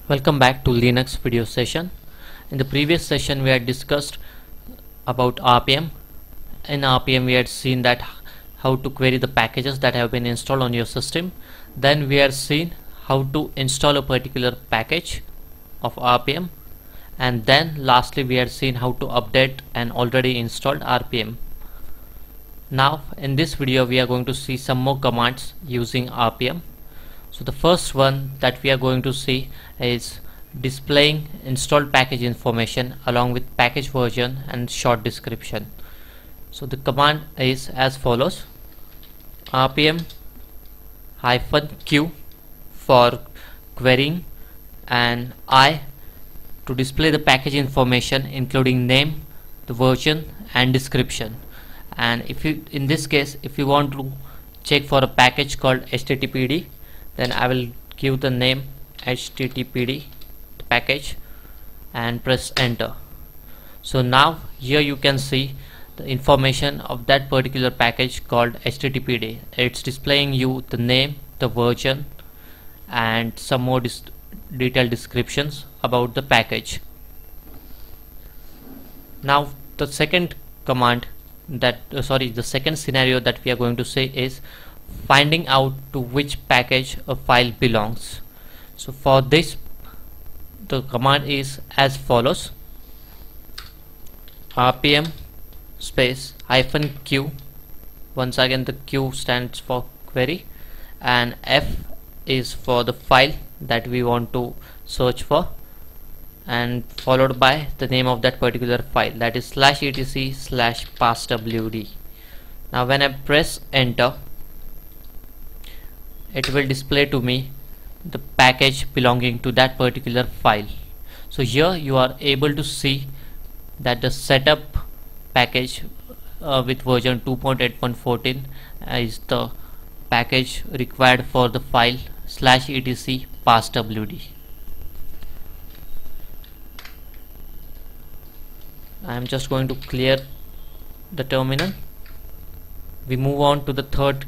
Welcome back to Linux video session. In the previous session we had discussed about RPM. In RPM we had seen that how to query the packages that have been installed on your system. Then we had seen how to install a particular package of RPM, and then lastly we had seen how to update an already installed RPM. Now in this video we are going to see some more commands using RPM. So the first one that we are going to see is displaying installed package information along with package version and short description. So the command is as follows: rpm -q for querying, and I to display the package information including name, the version and description. And if you, in this case, if you want to check for a package called httpd, then I will give the name httpd package and press enter. So now here you can see the information of that particular package called httpd. It's displaying you the name, the version and some more detailed descriptions about the package. Now the second command that the second scenario that we are going to say is finding out to which package a file belongs. So for this the command is as follows: rpm -q, once again the q stands for query, and f is for the file that we want to search for, and followed by the name of that particular file, that is /etc/passwd. Now when I press enter, it will display to me the package belonging to that particular file. So here you are able to see that the setup package with version 2.8.14 is the package required for the file /etc/passwd. I am just going to clear the terminal. We move on to the third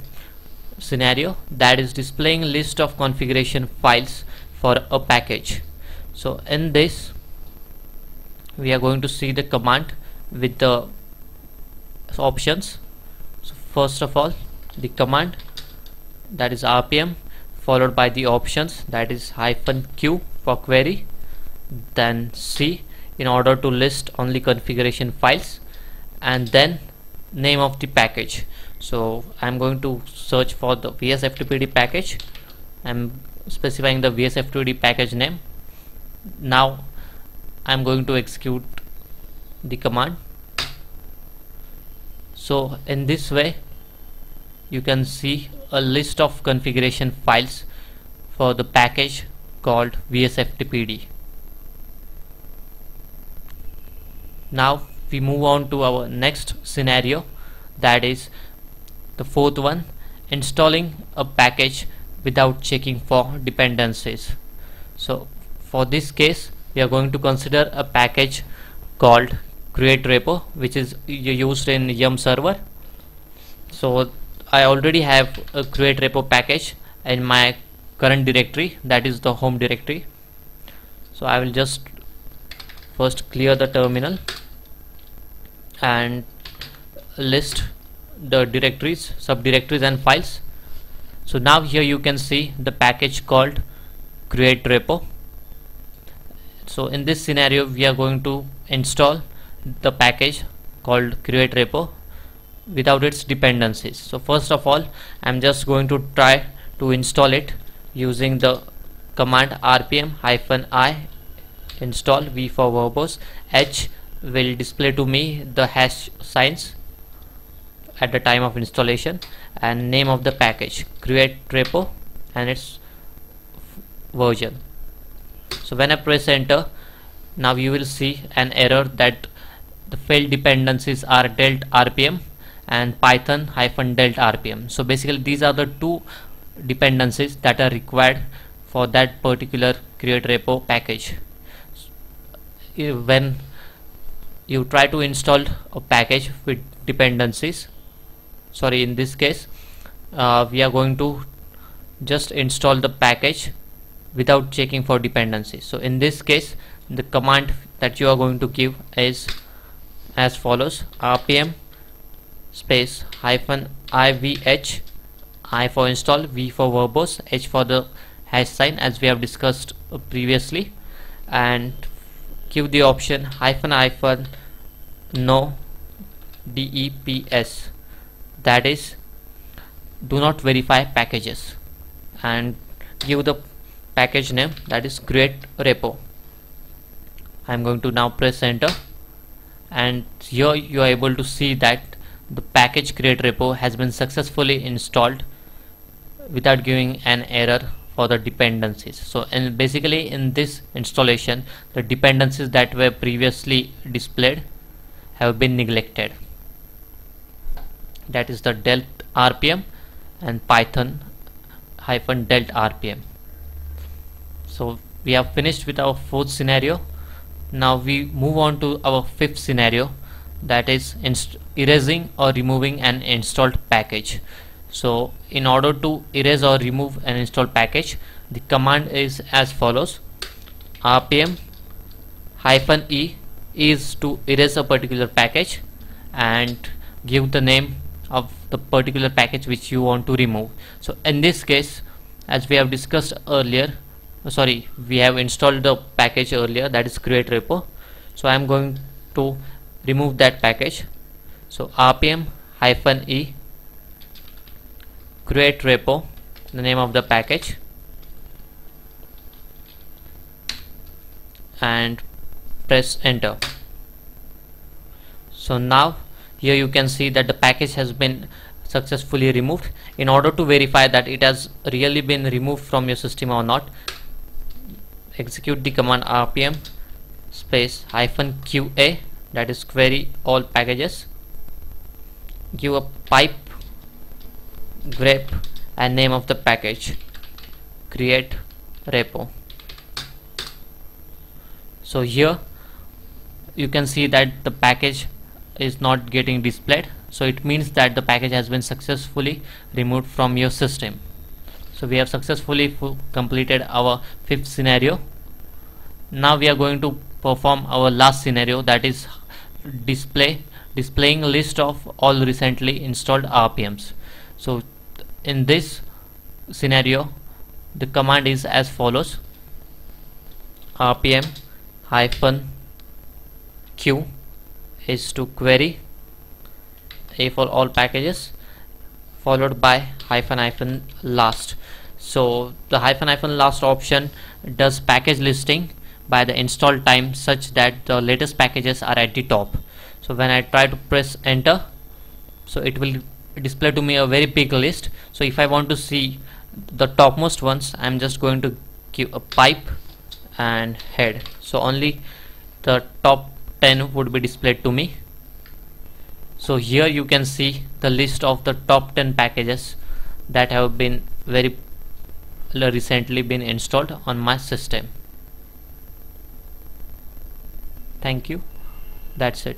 scenario, that is displaying list of configuration files for a package. So in this we are going to see the command with the options. So first of all, the command, that is rpm followed by the options, that is -q for query, then c in order to list only configuration files, and then name of the package. So I'm going to search for the vsftpd package. I'm specifying the vsftpd package name. Now I'm going to execute the command. So in this way you can see a list of configuration files for the package called vsftpd. Now we move on to our next scenario, that is the fourth one, installing a package without checking for dependencies. So for this case we are going to consider a package called create repo, which is used in yum server. So I already have a create repo package in my current directory, that is the home directory. So I will just first clear the terminal and list the directories, subdirectories and files. So now here you can see the package called create repo. So in this scenario we are going to install the package called create repo without its dependencies. So first of all I'm just going to try to install it using the command rpm -i install, v for verbose, h will display to me the hash signs at the time of installation, and name of the package create repo and its version. So when I press enter, now you will see an error that the failed dependencies are delt rpm and python -delt rpm. So basically these are the two dependencies that are required for that particular create repo package. When you try to install a package with dependencies, in this case we are going to just install the package without checking for dependencies. So in this case, the command that you are going to give is as follows: rpm space hyphen ivh, I for install, v for verbose, h for the hash sign as we have discussed previously, and give the option hyphen no deps, that is do not verify packages, and give the package name, that is create repo. I am going to now press enter, and here you are able to see that the package create repo has been successfully installed without giving an error for the dependencies. So and basically in this installation, the dependencies that were previously displayed have been neglected, that is the delt rpm and python hyphen delt rpm. So we have finished with our fourth scenario. Now we move on to our fifth scenario, that is erasing or removing an installed package. So in order to erase or remove an installed package, the command is as follows: rpm hyphen e is to erase a particular package, and give the name of the particular package which you want to remove. So in this case, as we have discussed earlier, we have installed the package earlier, that is create repo. So I am going to remove that package. So rpm hyphen e create repo, the name of the package, and press enter. So now here you can see that the package has been successfully removed. In order to verify that it has really been removed from your system or not, execute the command rpm space hyphen qa, that is query all packages, give a pipe grep and name of the package create repo. So here you can see that the package is not getting displayed, so it means that the package has been successfully removed from your system. So we have successfully completed our fifth scenario. Now we are going to perform our last scenario, that is displaying a list of all recently installed rpms. So in this scenario, the command is as follows: rpm hyphen q is to query a for all packages, followed by hyphen last. So the hyphen last option does package listing by the install time such that the latest packages are at the top. So when I try to press enter, so it will display to me a very big list. So if I want to see the topmost ones, I'm just going to give a pipe and head, so only the top 10 would be displayed to me. So here you can see the list of the top 10 packages that have been very recently been installed on my system. Thank you. That's it.